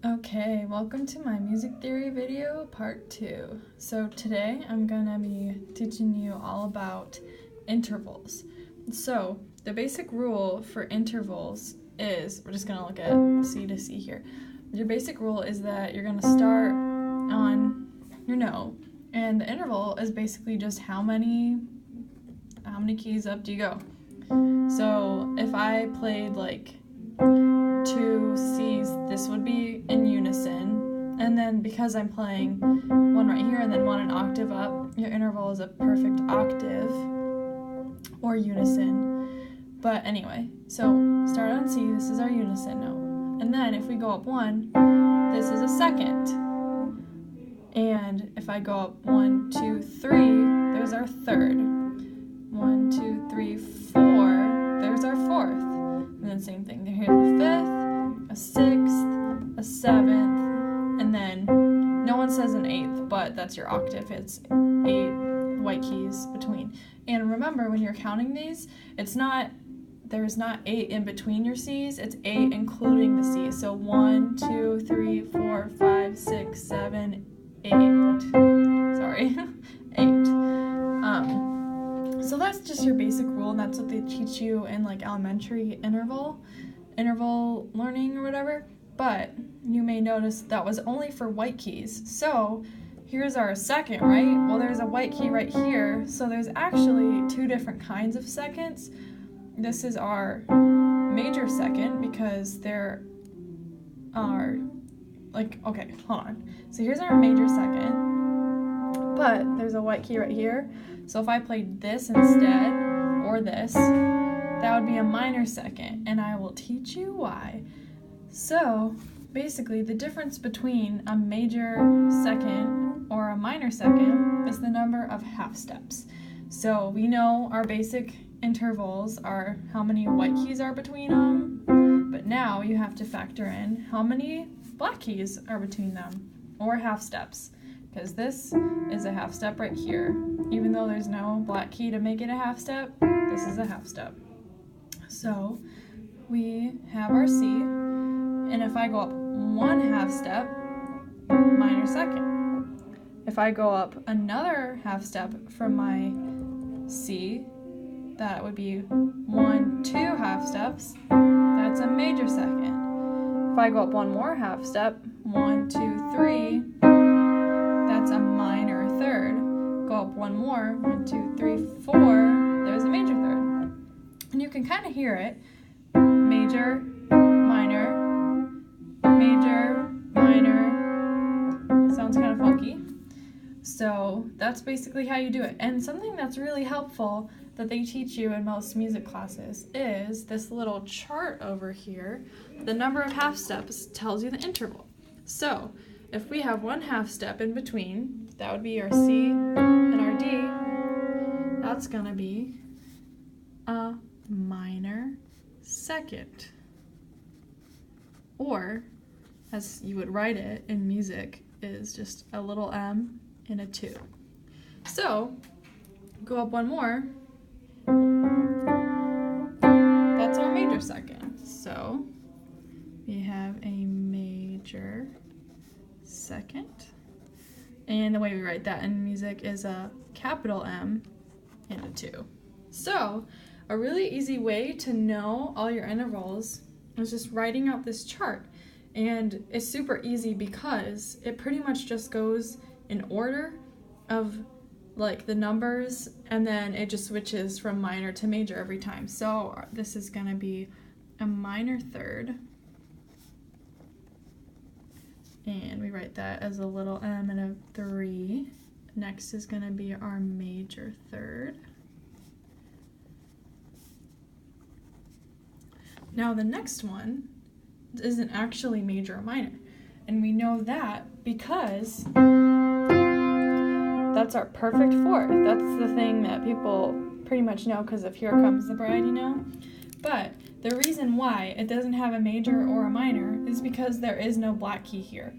Okay, welcome to my music theory video part 2. So today I'm gonna be teaching you all about intervals. So the basic rule for intervals is, we're just gonna look at C to C here. Your basic rule is that you're gonna start on your note, and the interval is basically just how many keys up do you go. So if I played like 2 C's, this would be in unison, and then because I'm playing one right here and then one an octave up, your interval is a perfect octave or unison. But anyway, so start on C, this is our unison note, and then if we go up 1, this is a second, and if I go up 1, 2, 3, there's our third. 1, 2, 3, 4, there's our fourth. And then same thing, here's a fifth, a sixth, a seventh, and then no one says an eighth, but that's your octave. It's 8 white keys between. And remember, when you're counting these, there's not 8 in between your C's, it's 8 including the C's. So 1, 2, 3, 4, 5, 6, 7, 8. Sorry, 8. So that's just your basic rule, and that's what they teach you in like elementary interval learning or whatever. But you may notice that was only for white keys. So here's our second, right? Well, there's a white key right here, so there's actually 2 different kinds of seconds. This is our major second because there are okay, hold on. So here's our major second, but there's a white key right here. So if I played this instead, or this, that would be a minor second, and I will teach you why. So basically, the difference between a major second or a minor second is the number of half steps. So we know our basic intervals are how many white keys are between them, but now you have to factor in how many black keys are between them, or half steps. Because this is a half step right here. Even though there's no black key to make it a half step, this is a half step. So we have our C, and if I go up 1 half step, minor second. If I go up another half step from my C, that would be 1, 2 half steps, that's a major second. If I go up 1 more half step, 1, 2, 3, that's a minor third. Go up 1 more, 1, 2, 3, 4, there's a major third. And you can kind of hear it. Major, minor, major, minor. Sounds kind of funky. So that's basically how you do it. And something that's really helpful that they teach you in most music classes is this little chart over here. The number of half steps tells you the interval. So if we have 1 half step in between, that would be our C and our D, that's gonna be a minor second. Or, as you would write it in music, is just a little M and a 2. So, go up 1 more, that's our major second. So, we have a major second, and the way we write that in music is a capital M and a 2. So a really easy way to know all your intervals is just writing out this chart, and it's super easy because it pretty much just goes in order of like the numbers, and then it just switches from minor to major every time. So this is going to be a minor third, and we write that as a little M and a 3. Next is going to be our major third. Now the next one isn't actually major or minor, and we know that because that's our perfect fourth. That's the thing that people pretty much know because of Here Comes the Bride, you know? But the reason why it doesn't have a major or a minor is because there is no black key here.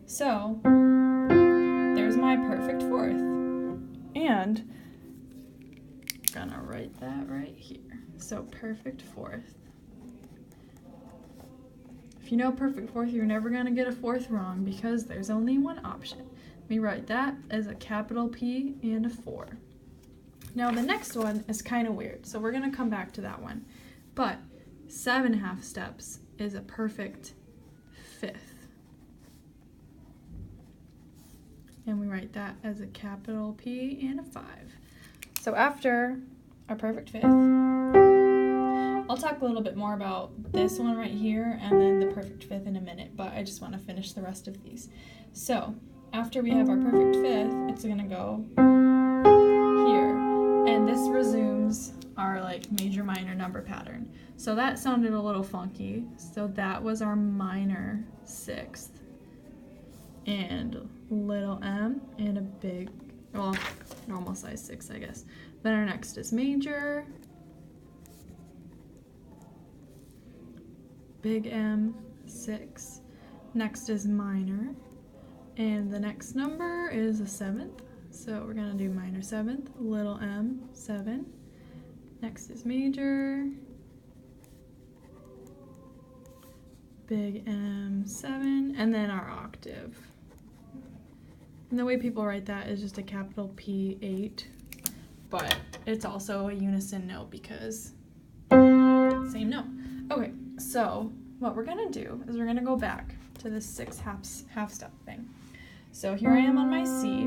So there's my perfect fourth. And I'm gonna write that right here. So perfect fourth. If you know perfect fourth, you're never going to get a fourth wrong because there's only one option. We write that as a capital P and a 4. Now the next one is kind of weird, so we're going to come back to that one. But 7 half steps is a perfect fifth. And we write that as a capital P and a 5. So after our perfect fifth, I'll talk a little bit more about this one right here and then the perfect fifth in a minute, but I just want to finish the rest of these. So after we have our perfect fifth, it's going to go here. And this resumes our like major minor number pattern. So that sounded a little funky. So that was our minor sixth. And little m and a big, well, normal size 6, I guess. Then our next is major, big M, 6. Next is minor, and the next number is a 7th. So we're gonna do minor 7th, little m, 7. Next is major, big M, 7, and then our octave. And the way people write that is just a capital P, 8, but it's also a unison note because same note. Okay, so what we're gonna do is we're gonna go back to this 6 half step thing. So here I am on my C.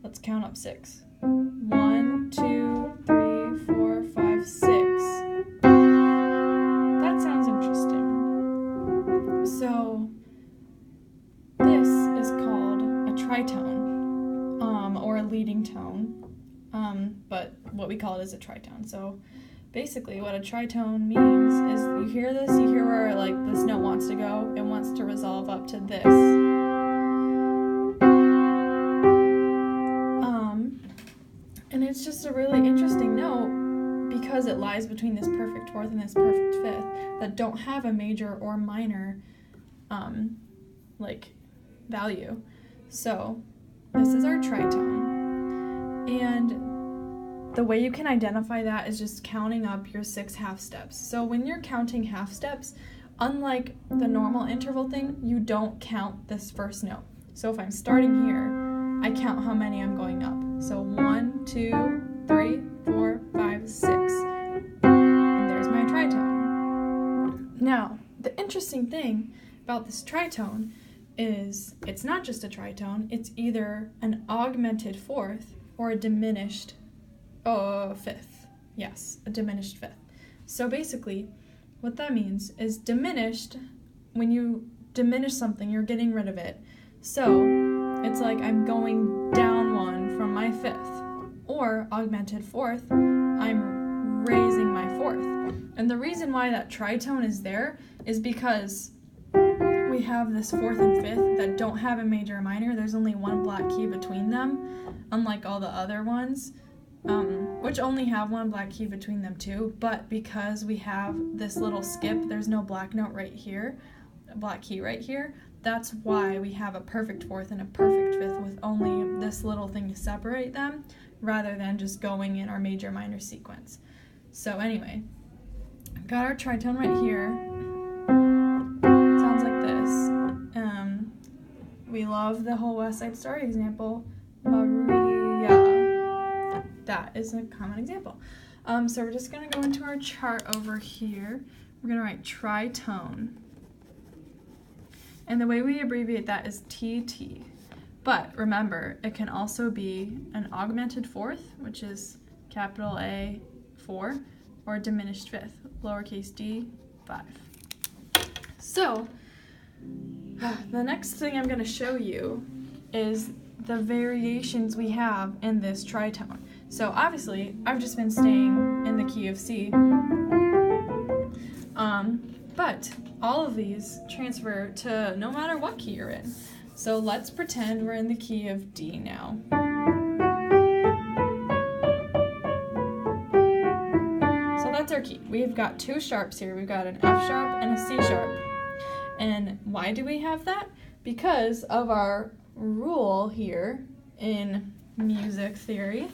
Let's count up 6. 1, 2, 3, 4, 5, 6. That sounds interesting. So this is called a tritone, or a leading tone, but what we call it is a tritone. So basically what a tritone means is you hear this, you hear where like this note wants to go, it wants to resolve up to this. And it's just a really interesting note because it lies between this perfect fourth and this perfect fifth that don't have a major or minor like value. So this is our tritone. And the way you can identify that is just counting up your 6 half steps. So when you're counting half steps, unlike the normal interval thing, you don't count this first note. So if I'm starting here, I count how many I'm going up. So 1, 2, 3, 4, 5, 6. And there's my tritone. Now, the interesting thing about this tritone is it's not just a tritone, it's either an augmented fourth or a diminished fifth. Yes, a diminished fifth. So basically, what that means is diminished, when you diminish something, you're getting rid of it. So it's like I'm going down 1 from my fifth. Or augmented fourth, I'm raising my fourth. And the reason why that tritone is there is because we have this fourth and fifth that don't have a major or minor. There's only one black key between them, unlike all the other ones, which only have one black key between them too. But because we have this little skip, there's no black note right here, a black key right here. That's why we have a perfect fourth and a perfect fifth with only this little thing to separate them, rather than just going in our major minor sequence. So anyway, got our tritone right here. Sounds like this. We love the whole West Side Story example. Maria. That is a common example. So we're just gonna go into our chart over here. We're gonna write tritone. And the way we abbreviate that is TT. But remember, it can also be an augmented fourth, which is capital A, 4, or a diminished fifth, lowercase d, 5. So, the next thing I'm going to show you is the variations we have in this tritone. So obviously, I've just been staying in the key of C. But all of these transfer to no matter what key you're in. So let's pretend we're in the key of D now. So that's our key. We've got 2 sharps here. We've got an F sharp and a C sharp. And why do we have that? Because of our rule here in music theory.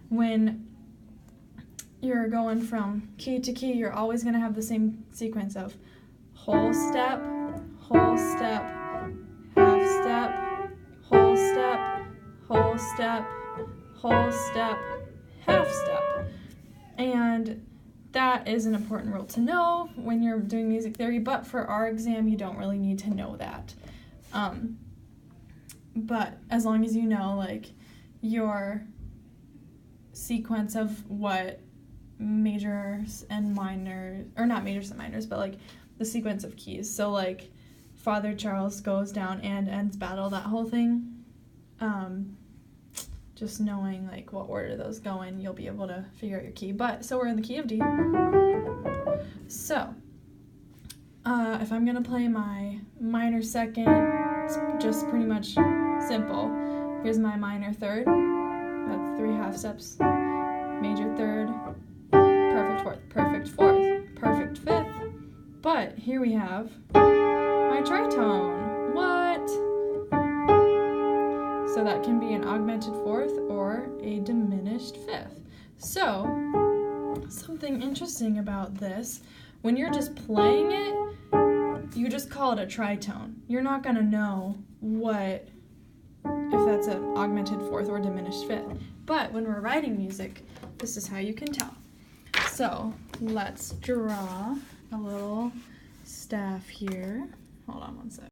When you're going from key to key, you're always going to have the same sequence of whole step, whole step, half step, whole step, whole step, whole step, half step. And that is an important rule to know when you're doing music theory, but for our exam, you don't really need to know that. But as long as you know, like, your sequence of what majors and minors, or not majors and minors, but like the sequence of keys. So like Father Charles goes down and ends battle, that whole thing. Just knowing like what order those go in, you'll be able to figure out your key. But so we're in the key of D. So if I'm gonna play my minor second, it's just pretty much simple. Here's my minor third. That's 3 half steps. Major third, perfect fourth, perfect fourth, perfect fifth. But here we have my tritone. What? So that can be an augmented fourth or a diminished fifth. So something interesting about this, when you're just playing it, you just call it a tritone. You're not gonna know if that's an augmented fourth or diminished fifth. But when we're writing music, this is how you can tell. So let's draw a little staff here. Hold on one sec.